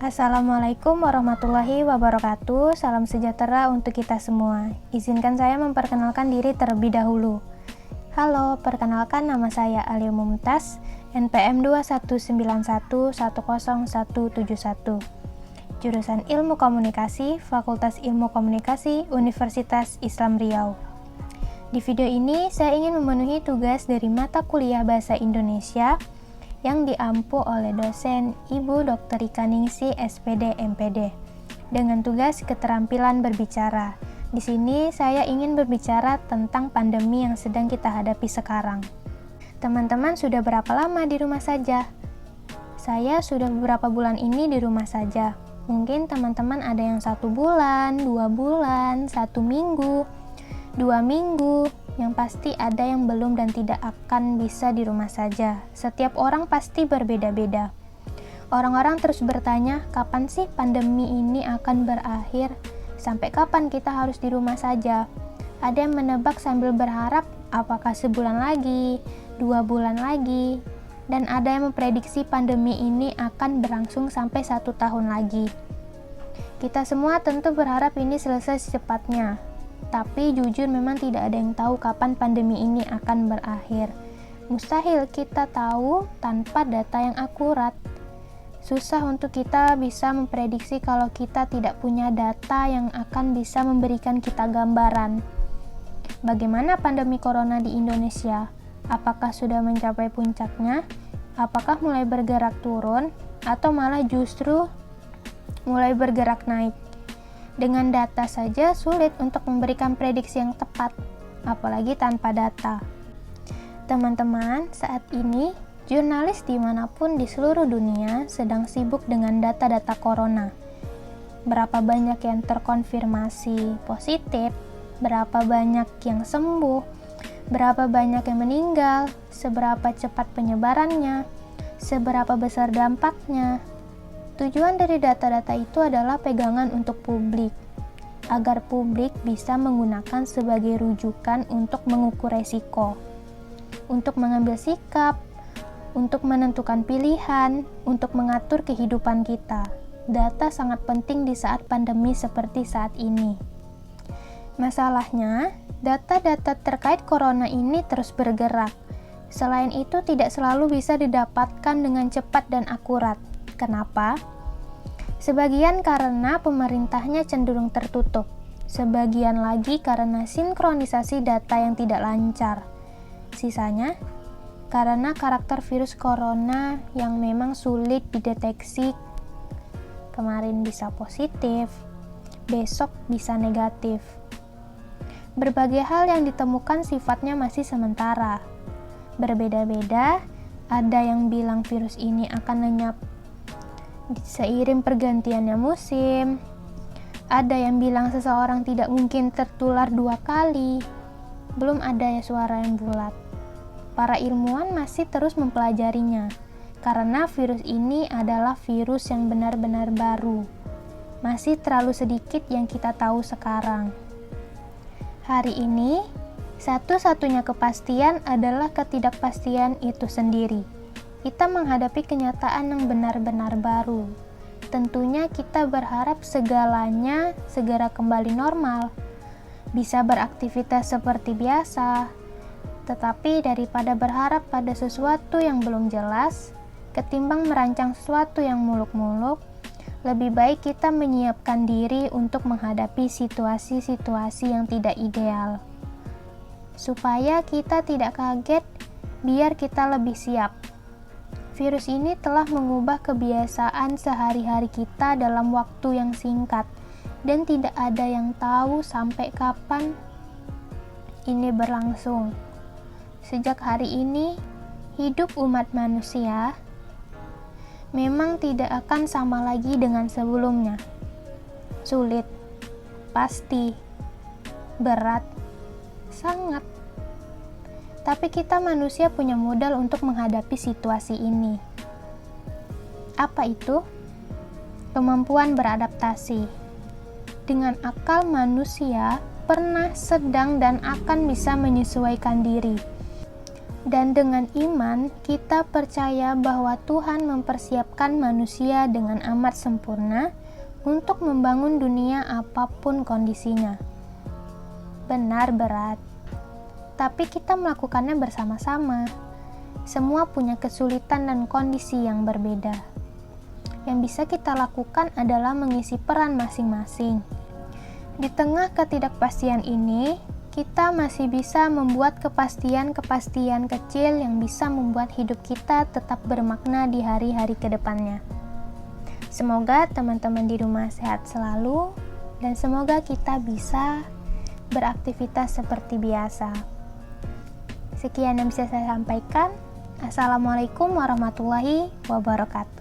Assalamualaikum warahmatullahi wabarakatuh. Salam sejahtera untuk kita semua. Izinkan saya memperkenalkan diri terlebih dahulu. Halo, perkenalkan nama saya Alia Mumtaz, NPM 2191101171. Jurusan Ilmu Komunikasi, Fakultas Ilmu Komunikasi, Universitas Islam Riau. Di video ini, saya ingin memenuhi tugas dari mata kuliah Bahasa Indonesia yang diampu oleh dosen Ibu Dr. Ika Ningsi, SPD, MPD, dengan tugas keterampilan berbicara. Di sini saya ingin berbicara tentang pandemi yang sedang kita hadapi sekarang. Teman-teman sudah berapa lama di rumah saja? Saya sudah beberapa bulan ini di rumah saja. Mungkin teman-teman ada yang 1 bulan, 2 bulan, 1 minggu, 2 minggu, yang pasti ada yang belum dan tidak akan bisa di rumah saja. Setiap orang pasti berbeda-beda. Orang-orang terus bertanya, kapan sih pandemi ini akan berakhir? Sampai kapan kita harus di rumah saja? Ada yang menebak sambil berharap, apakah sebulan lagi, 2 bulan lagi? Dan ada yang memprediksi pandemi ini akan berlangsung sampai 1 tahun lagi. Kita semua tentu berharap ini selesai secepatnya. Tapi jujur memang tidak ada yang tahu kapan pandemi ini akan berakhir. Mustahil kita tahu tanpa data yang akurat. Susah untuk kita bisa memprediksi kalau kita tidak punya data yang akan bisa memberikan kita gambaran. Bagaimana pandemi corona di Indonesia? Apakah sudah mencapai puncaknya? Apakah mulai bergerak turun? Atau malah justru mulai bergerak naik? Dengan data saja sulit untuk memberikan prediksi yang tepat, apalagi tanpa data. Teman-teman, saat ini jurnalis dimanapun di seluruh dunia sedang sibuk dengan data-data corona. Berapa banyak yang terkonfirmasi positif, berapa banyak yang sembuh, berapa banyak yang meninggal, seberapa cepat penyebarannya, seberapa besar dampaknya. Tujuan dari data-data itu adalah pegangan untuk publik, agar publik bisa menggunakan sebagai rujukan untuk mengukur resiko, untuk mengambil sikap, untuk menentukan pilihan, untuk mengatur kehidupan kita. Data sangat penting di saat pandemi seperti saat ini. Masalahnya, data-data terkait corona ini terus bergerak. Selain itu, tidak selalu bisa didapatkan dengan cepat dan akurat. Kenapa? Sebagian karena pemerintahnya cenderung tertutup, sebagian lagi karena sinkronisasi data yang tidak lancar. Sisanya, karena karakter virus corona yang memang sulit dideteksi. Kemarin bisa positif, besok bisa negatif. Berbagai hal yang ditemukan sifatnya masih sementara. Berbeda-beda, ada yang bilang virus ini akan lenyap seiring pergantiannya musim. Ada yang bilang seseorang tidak mungkin tertular 2 kali. Belum ada suara yang bulat. Para ilmuwan masih terus mempelajarinya, karena virus ini adalah virus yang benar-benar baru. Masih terlalu sedikit yang kita tahu sekarang. Hari ini, satu-satunya kepastian adalah ketidakpastian itu sendiri. Kita menghadapi kenyataan yang benar-benar baru. Tentunya kita berharap segalanya segera kembali normal, bisa beraktivitas seperti biasa. Tetapi daripada berharap pada sesuatu yang belum jelas, ketimbang merancang sesuatu yang muluk-muluk, lebih baik kita menyiapkan diri untuk menghadapi situasi-situasi yang tidak ideal. Supaya kita tidak kaget, biar kita lebih siap. Virus ini telah mengubah kebiasaan sehari-hari kita dalam waktu yang singkat, dan tidak ada yang tahu sampai kapan ini berlangsung. Sejak hari ini, hidup umat manusia memang tidak akan sama lagi dengan sebelumnya. Sulit, pasti, berat, sangat. Tapi kita manusia punya modal untuk menghadapi situasi ini. Apa itu? Kemampuan beradaptasi. Dengan akal manusia pernah, sedang, dan akan bisa menyesuaikan diri. Dan dengan iman, kita percaya bahwa Tuhan mempersiapkan manusia dengan amat sempurna untuk membangun dunia apapun kondisinya. Benar berat, tapi kita melakukannya bersama-sama. Semua punya kesulitan dan kondisi yang berbeda. Yang bisa kita lakukan adalah mengisi peran masing-masing. Di tengah ketidakpastian ini, kita masih bisa membuat kepastian-kepastian kecil yang bisa membuat hidup kita tetap bermakna di hari-hari ke depannya. Semoga teman-teman di rumah sehat selalu, dan semoga kita bisa beraktivitas seperti biasa. Sekian yang bisa saya sampaikan. Assalamualaikum warahmatullahi wabarakatuh.